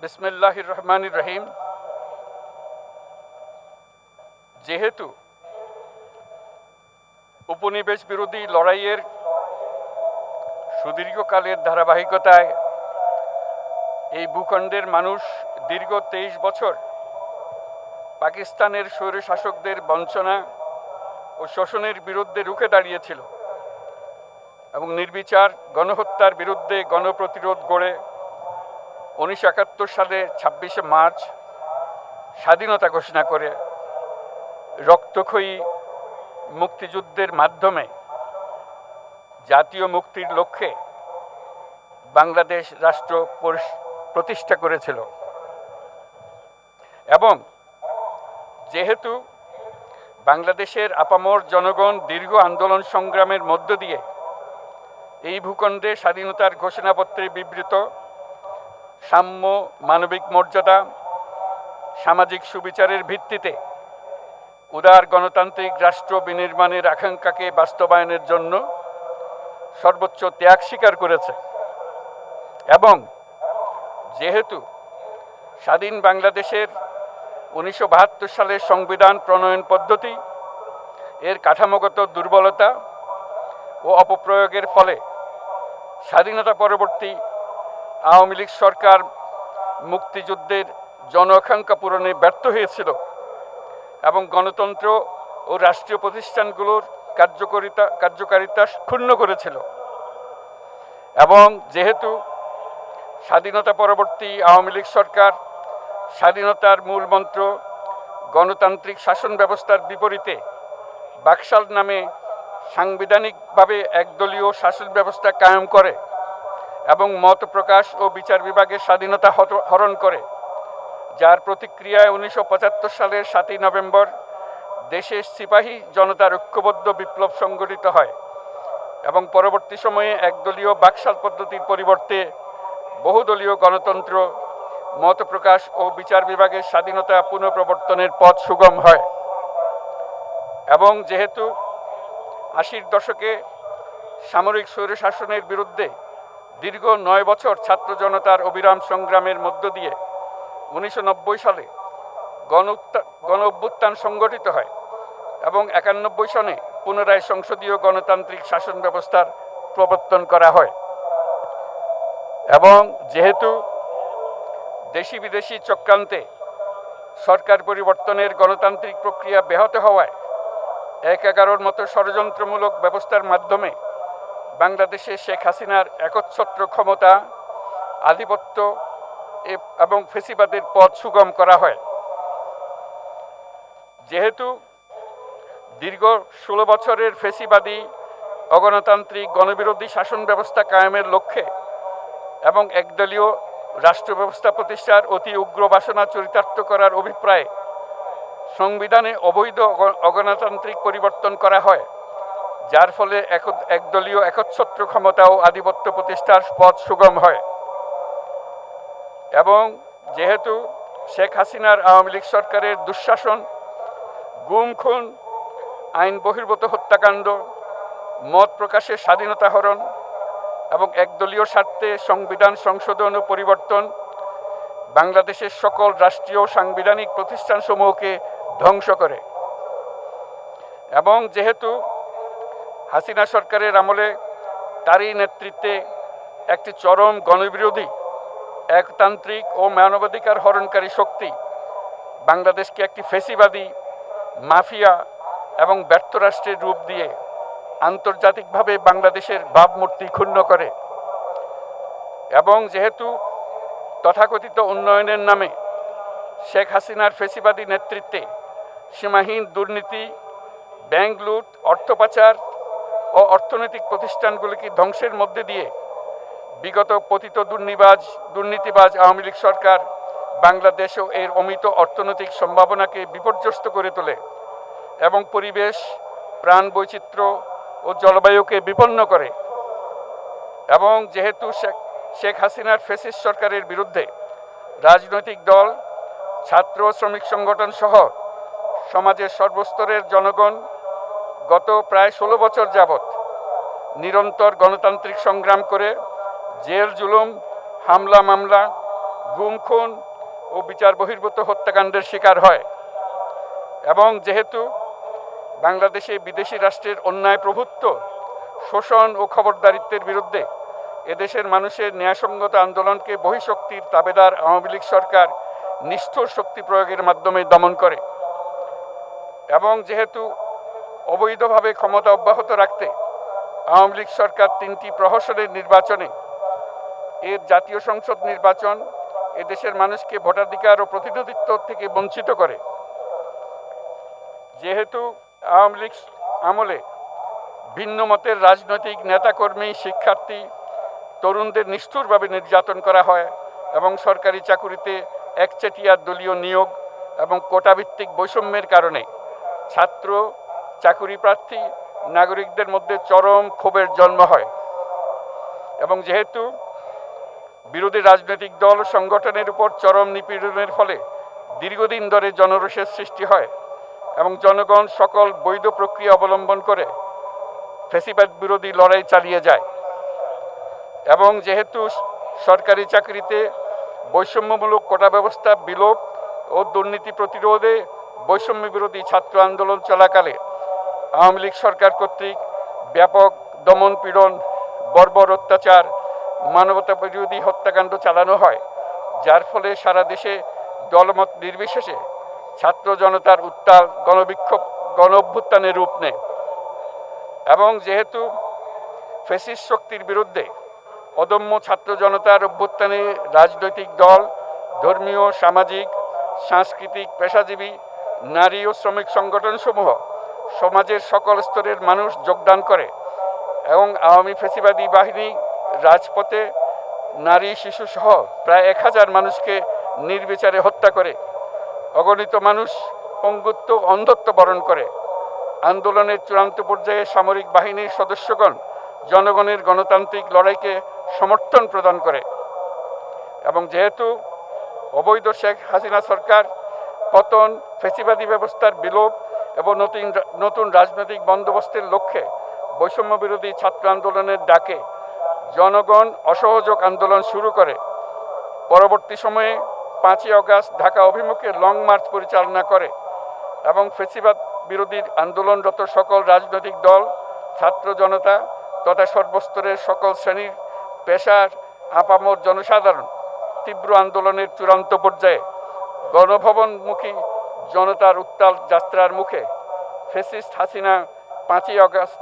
বিসমিল্লাহির রহমানির রহিম। যেহেতু উপনিবেশ বিরোধী লড়াইয়ের সুদীর্ঘকালের ধারাবাহিকতায় এই ভূখণ্ডের মানুষ দীর্ঘ 23 বছর পাকিস্তানের স্বৈরশাসকদের বঞ্চনা ও শোষণের বিরুদ্ধে রুখে দাঁড়িয়েছিল এবং নির্বিচার গণহত্যার বিরুদ্ধে গণপ্রতিরোধ গড়ে 1971 সালে 26শে মার্চ স্বাধীনতা ঘোষণা করে রক্তক্ষয়ী মুক্তিযুদ্ধের মাধ্যমে জাতীয় মুক্তির লক্ষ্যে বাংলাদেশ রাষ্ট্র প্রতিষ্ঠা করেছিল। এবং যেহেতু বাংলাদেশের আপামর জনগণ দীর্ঘ আন্দোলন সংগ্রামের মধ্য দিয়ে এই ভূখণ্ডে স্বাধীনতার ঘোষণাপত্রে বিবৃত সাম্য, মানবিক মর্যাদা, সামাজিক সুবিচারের ভিত্তিতে উদার গণতান্ত্রিক রাষ্ট্র বিনির্মাণের আকাঙ্ক্ষাকে বাস্তবায়নের জন্য সর্বোচ্চ ত্যাগ স্বীকার করেছে, এবং যেহেতু স্বাধীন বাংলাদেশের 1972 সালের সংবিধান প্রণয়ন পদ্ধতি এর কাঠামোগত দুর্বলতা ও অপপ্রয়োগের ফলে স্বাধীনতা পরবর্তী আওয়ামী লীগ সরকার মুক্তিযুদ্ধের জন আকাঙ্ক্ষা পূরণে ব্যর্থ হয়েছিল এবং গণতন্ত্র ও রাষ্ট্রীয় প্রতিষ্ঠানগুলোর কার্যকারিতা ক্ষুণ্ণ করেছিল, এবং যেহেতু স্বাধীনতা পরবর্তী আওয়ামী লীগ সরকার স্বাধীনতার মূল মন্ত্র গণতান্ত্রিক শাসন ব্যবস্থার বিপরীতে বাকশাল নামে সাংবিধানিকভাবে একদলীয় শাসন ব্যবস্থা কায়েম করে এবং মত প্রকাশ ও বিচার বিভাগের স্বাধীনতা হরণ করে, যার প্রতিক্রিয়ায় 1975 সালের 7ই নভেম্বর দেশের সিপাহী জনতার ঐক্যবদ্ধ বিপ্লব সংগঠিত হয় এবং পরবর্তী সময়ে একদলীয় বাকশাল পদ্ধতির পরিবর্তে বহুদলীয় গণতন্ত্র, মত প্রকাশ ও বিচার বিভাগের স্বাধীনতা পুনঃপ্রবর্তনের পথ সুগম হয়। এবং যেহেতু 80-র দশকে সামরিক স্বৈরশাসনের বিরুদ্ধে দীর্ঘ 9 বছর ছাত্র জনতার অবিরাম সংগ্রামের মধ্য দিয়ে 1990 সালে গণ অভ্যুত্থান সংগঠিত হয় এবং 91 সনে পুনরায় সংসদীয় গণতান্ত্রিক শাসন ব্যবস্থার প্রবর্তন করা হয়, এবং যেহেতু দেশি বিদেশি চক্রান্তে সরকার পরিবর্তনের গণতান্ত্রিক প্রক্রিয়া ব্যাহত হওয়ায় 1/11 মতো ষড়যন্ত্রমূলক ব্যবস্থার মাধ্যমে বাংলাদেশে শেখ হাসিনার একচ্ছত্র ক্ষমতা, আধিপত্য এবং ফেসিবাদের পথ সুগম করা হয়। যেহেতু দীর্ঘ 16 বছরের ফেসিবাদী অগণতান্ত্রিক গণবিরোধী শাসন ব্যবস্থা কায়েমের লক্ষ্যে এবং একদলীয় রাষ্ট্র ব্যবস্থা প্রতিষ্ঠার অতি উগ্র বাসনা চরিতার্থ করার অভিপ্রায়ে সংবিধানে অবৈধ অগণতান্ত্রিক পরিবর্তন করা হয়, যার ফলে একদলীয় একচ্ছত্র ক্ষমতা ও আধিপত্য প্রতিষ্ঠার পথ সুগম হয়। এবং যেহেতু শেখ হাসিনার আওয়ামী লীগ সরকারের দুঃশাসন, গুম খুন, আইন বহির্ভূত হত্যাকাণ্ড, মত প্রকাশের স্বাধীনতা হরণ এবং একদলীয় স্বার্থে সংবিধান সংশোধন ও পরিবর্তন বাংলাদেশের সকল রাষ্ট্রীয় সাংবিধানিক প্রতিষ্ঠানসমূহকে ধ্বংস করে, এবং যেহেতু হাসিনা সরকারের আমলে তারই নেতৃত্বে একটি চরম গণবিরোধী, একতান্ত্রিক ও মানবাধিকার হরণকারী শক্তি বাংলাদেশকে একটি ফেসিবাদী, মাফিয়া এবং ব্যর্থ রাষ্ট্রের রূপ দিয়ে আন্তর্জাতিকভাবে বাংলাদেশের ভাবমূর্তি ক্ষুণ্ণ করে, এবং যেহেতু তথাকথিত উন্নয়নের নামে শেখ হাসিনার ফেসিবাদী নেতৃত্বে সীমাহীন দুর্নীতি, ব্যাংক লুট, অর্থ পাচার ও অর্থনৈতিক প্রতিষ্ঠানগুলিকে ধ্বংসের মধ্যে দিয়ে বিগত পতিত দুর্নীতিবাজ আওয়ামী লীগ সরকার বাংলাদেশ ও এর অমিত অর্থনৈতিক সম্ভাবনাকে বিপর্যস্ত করে তোলে এবং পরিবেশ, প্রাণ বৈচিত্র্য ও জলবায়ুকে বিপন্ন করে। এবং যেহেতু শেখ হাসিনার ফ্যাসিস্ট সরকারের বিরুদ্ধে রাজনৈতিক দল, ছাত্র শ্রমিক সংগঠন সহ সমাজের সর্বস্তরের জনগণ গত প্রায় 16 বছর যাবৎ নিরন্তর গণতান্ত্রিক সংগ্রাম করে জেল জুলুম, হামলা মামলা, গুম খুন ও বিচার বহির্ভূত হত্যাকাণ্ডের শিকার হয়। এবং যেহেতু বাংলাদেশে বিদেশি রাষ্ট্রের অন্যায় প্রভুত্ব, শোষণ ও খবরদারিত্বের বিরুদ্ধে এদেশের মানুষের ন্যায়সঙ্গত আন্দোলনকে বহিঃশক্তির তাবেদার আওয়ামী লীগ সরকার নিষ্ঠুর শক্তি প্রয়োগের মাধ্যমে দমন করে। এবং যেহেতু অবৈধভাবে ক্ষমতা অব্যাহত রাখতে আওয়ামী লীগ সরকার 3টি প্রহসনের নির্বাচনে এর জাতীয় সংসদ নির্বাচন এদেশের মানুষকে ভোটাধিকার ও প্রতিনিধিত্ব থেকে বঞ্চিত করে। যেহেতু আওয়ামী লীগ আমলে ভিন্ন মতের রাজনৈতিক নেতাকর্মী, শিক্ষার্থী, তরুণদের নিষ্ঠুরভাবে নির্যাতন করা হয় এবং সরকারি চাকুরিতে একচেটিয়া দলীয় নিয়োগ এবং কোটাভিত্তিক বৈষম্যের কারণে ছাত্র, চাকুরি প্রার্থী, নাগরিকদের মধ্যে চরম ক্ষোভের জন্ম হয়। এবং যেহেতু বিরোধী রাজনৈতিক দল সংগঠনের উপর চরম নিপীড়নের ফলে দীর্ঘদিন ধরে জনরোষের সৃষ্টি হয় এবং জনগণ সকল বৈধ প্রক্রিয়া অবলম্বন করে ফ্যাসিবাদ বিরোধী লড়াই চালিয়ে যায়। এবং যেহেতু সরকারি চাকরিতে বৈষম্যমূলক কোটা ব্যবস্থা বিলোপ ও দুর্নীতি প্রতিরোধে বৈষম্য বিরোধী ছাত্র আন্দোলন চলাকালে আওয়ামী লীগ সরকার কর্তৃক ব্যাপক দমন পীড়ন, বর্বর অত্যাচার, মানবতা বিরোধী হত্যাকাণ্ড চালানো হয়, যার ফলে সারা দেশে দলমত নির্বিশেষে ছাত্র জনতার উত্তাল গণবিক্ষোভ গণ অভ্যুত্থানের রূপ নেয়। এবং যেহেতু ফ্যাসিস্ট শক্তির বিরুদ্ধে অদম্য ছাত্র জনতার অভ্যুত্থানে রাজনৈতিক দল, ধর্মীয়, সামাজিক, সাংস্কৃতিক, পেশাজীবী, নারী ও শ্রমিক সংগঠনসমূহ সমাজের সকল স্তরের মানুষ যোগদান করে এবং আওয়ামী ফ্যাসিবাদী বাহিনী রাজপথে নারী, শিশু সহ প্রায় 1000 মানুষকে নির্বিচারে হত্যা করে, অগণিত মানুষ পঙ্গুত্ব, অন্ধত্ব বরণ করে। আন্দোলনের চূড়ান্ত পর্যায়ে সামরিক বাহিনীর সদস্যগণ জনগণের গণতান্ত্রিক লড়াইকে সমর্থন প্রদান করে। এবং যেহেতু অবৈধ শেখ হাসিনা সরকার পতন, ফ্যাসিবাদী ব্যবস্থার বিলোপ এবং নতুন রাজনৈতিক বন্দোবস্তের লক্ষ্যে বৈষম্য বিরোধী ছাত্র আন্দোলনের ডাকে জনগণ অসহযোগ আন্দোলন শুরু করে, পরবর্তী সময়ে 5ই আগস্ট ঢাকা অভিমুখে লং মার্চ পরিচালনা করে এবং ফ্যাসিবাদ বিরোধী আন্দোলনরত সকল রাজনৈতিক দল, ছাত্র জনতা তথা সর্বস্তরের সকল শ্রেণীর পেশার আপামর জনসাধারণ তীব্র আন্দোলনের চূড়ান্ত পর্যায়ে গণভবনমুখী জনতার উত্তাল যাত্রার মুখে ফ্যাসিস্ট হাসিনা 5ই আগস্ট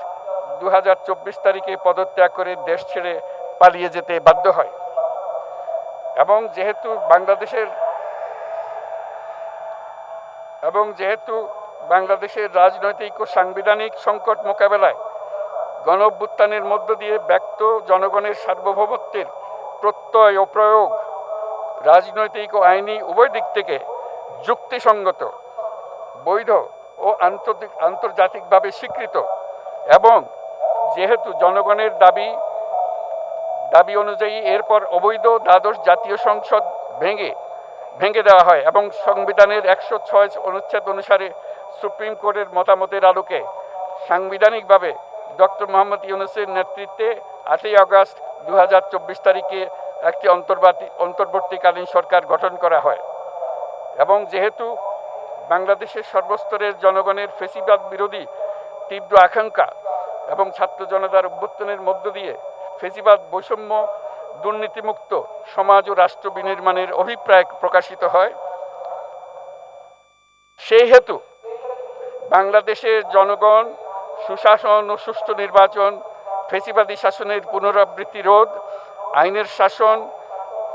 2024 তারিখে পদত্যাগ করে দেশ ছেড়ে পালিয়ে যেতে বাধ্য হয়। এবং যেহেতু বাংলাদেশের রাজনৈতিক ও সাংবিধানিক সংকট মোকাবেলায় গণ অভ্যুত্থানের মধ্য দিয়ে ব্যক্ত জনগণের সার্বভৌমত্বের প্রত্যয় ও প্রয়োগ রাজনৈতিক ও আইনি উভয় দিক থেকে যুক্তিসঙ্গত, বৈধ ও আন্তর্জাতিকভাবে স্বীকৃত এবং যেহেতু জনগণের দাবি অনুযায়ী এরপর অবৈধ দ্বাদশ জাতীয় সংসদ ভেঙে দেওয়া হয় এবং সংবিধানের 106 অনুচ্ছেদ অনুসারে সুপ্রিম কোর্টের মতামতের আলোকে সাংবিধানিকভাবে ডক্টর মোহাম্মদ ইউনূসের নেতৃত্বে 8ই আগস্ট 2024 তারিখে একটি অন্তর্বর্তীকালীন সরকার গঠন করা হয়। এবং যেহেতু বাংলাদেশের সর্বস্তরের জনগণের ফ্যাসিবাদ বিরোধী তীব্র আকাঙ্ক্ষা এবং ছাত্র জনতার অভ্যুত্থানের মধ্য দিয়ে ফ্যাসিবাদ, বৈষম্য, দুর্নীতিমুক্ত সমাজ ও রাষ্ট্র বিনির্মাণের অভিপ্রায় প্রকাশিত হয়, সেই হেতু বাংলাদেশের জনগণ সুশাসন ও সুষ্ঠু নির্বাচন, ফ্যাসিবাদী শাসনের পুনরাবৃত্তি রোধ, আইনের শাসন,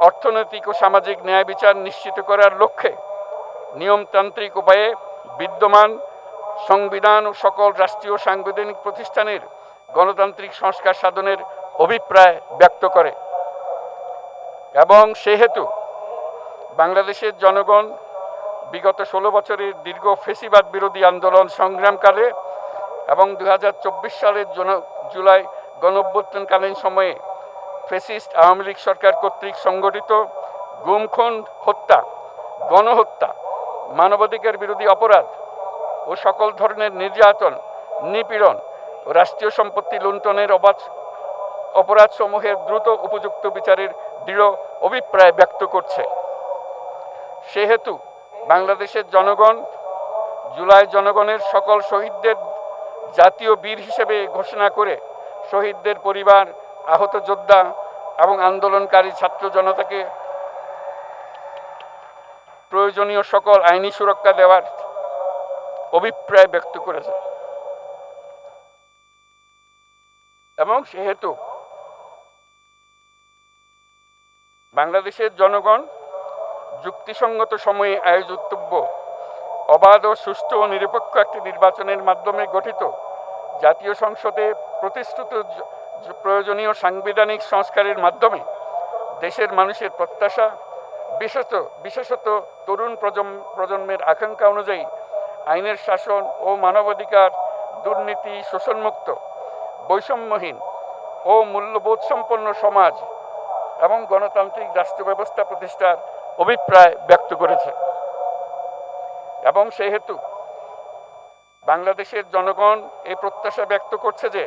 অর্থনৈতিক ও সামাজিক ন্যায় বিচার নিশ্চিত করার লক্ষ্যে নিয়মতান্ত্রিক উপায়ে বিদ্যমান সংবিধান ও সকল রাষ্ট্রীয় সাংবিধানিক প্রতিষ্ঠানের গণতান্ত্রিক সংস্কার সাধনের অভিপ্রায় ব্যক্ত করে। এবং সেহেতু বাংলাদেশের জনগণ বিগত 16 বছরের দীর্ঘ ফ্যাসিবাদ বিরোধী আন্দোলন সংগ্রামকালে এবং 2024 সালের জুলাই গণঅভ্যুত্থানকালীন সময়ে ফ্যাসিস্ট আওয়ামী লীগ সরকার কর্তৃক সংগঠিত গুম, খুন, হত্যা, গণহত্যা, মানবাধিকার বিরোধী অপরাধ ও সকল ধরনের নির্যাতন, নিপীড়ন ও রাষ্ট্রীয় সম্পত্তি লুণ্ঠনের অপরাধসমূহের দ্রুত উপযুক্ত বিচারের দৃঢ় অভিপ্রায় ব্যক্ত করছে। সেহেতু বাংলাদেশের জনগণ জুলাই জনগণের সকল শহীদদের জাতীয় বীর হিসেবে ঘোষণা করে শহীদদের পরিবার, আহত যোদ্ধা এবং আন্দোলনকারী ছাত্র জনতাকে প্রয়োজনীয় সকল আইনি সুরক্ষা দেওয়ার অভিপ্রায় ব্যক্ত করেছে। এবং সেহেতু বাংলাদেশের জনগণ যুক্তিসঙ্গত সময়ে আয়োজিতব্য অবাধ ও সুষ্ঠু ও নিরপেক্ষ একটি নির্বাচনের মাধ্যমে গঠিত জাতীয় সংসদে প্রতিশ্রুত প্রয়োজনীয় সাংবিধানিক সংস্কারের মাধ্যমে দেশের মানুষের প্রত্যাশা, বিশেষত তরুণ প্রজন্মের আকাঙ্ক্ষা অনুযায়ী আইনের শাসন ও মানবাধিকার, দুর্নীতি, শোষণমুক্ত, বৈষম্যহীন ও মূল্যবোধ সম্পন্ন সমাজ এবং গণতান্ত্রিক রাষ্ট্র ব্যবস্থা প্রতিষ্ঠার অভিপ্রায় ব্যক্ত করেছে। এবং সেহেতু বাংলাদেশের জনগণ এই প্রত্যাশা ব্যক্ত করছে যে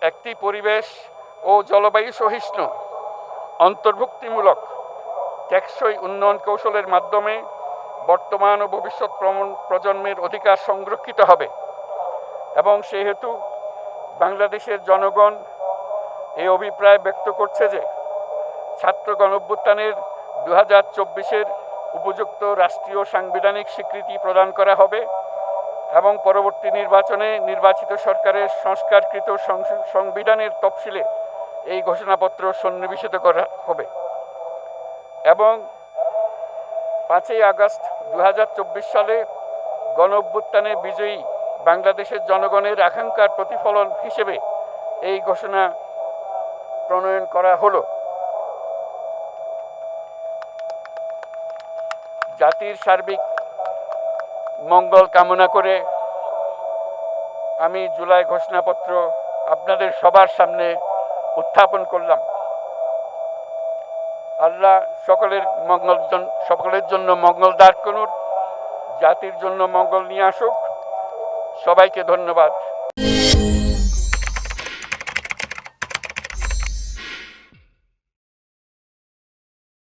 একটি পরিবেশ ও জলবায়ু সহিষ্ণু, অন্তর্ভুক্তিমূলক, টেকসই উন্নয়ন কৌশলের মাধ্যমে বর্তমান ও ভবিষ্যৎ প্রজন্মের অধিকার সংরক্ষিত হবে। এবং সেহেতু বাংলাদেশের জনগণ এই অভিপ্রায় ব্যক্ত করছে যে ছাত্র গণঅভ্যুত্থানের 2024-এর উপযুক্ত রাষ্ট্রীয় সাংবিধানিক স্বীকৃতি প্রদান করা হবে এবং পরবর্তী নির্বাচনে নির্বাচিত সরকারের সংস্কারকৃত সংবিধানের তফসিলে এই ঘোষণাপত্র সন্নিবেশিত করা হবে। এবং 5ই আগস্ট 2024 সালে গণঅভ্যুত্থানে বিজয়ী বাংলাদেশের জনগণের আকাঙ্ক্ষার প্রতিফলন হিসেবে এই ঘোষণা প্রণয়ন করা হলো। জাতির সার্বিক মঙ্গল কামনা করে আমি জুলাই ঘোষণাপত্র আপনাদের সবার সামনে উত্থাপন করলাম। আল্লাহ সকলের জন্য মঙ্গল দান করুন, জাতির জন্য মঙ্গল নিয়ে আসুক। সবাইকে ধন্যবাদ।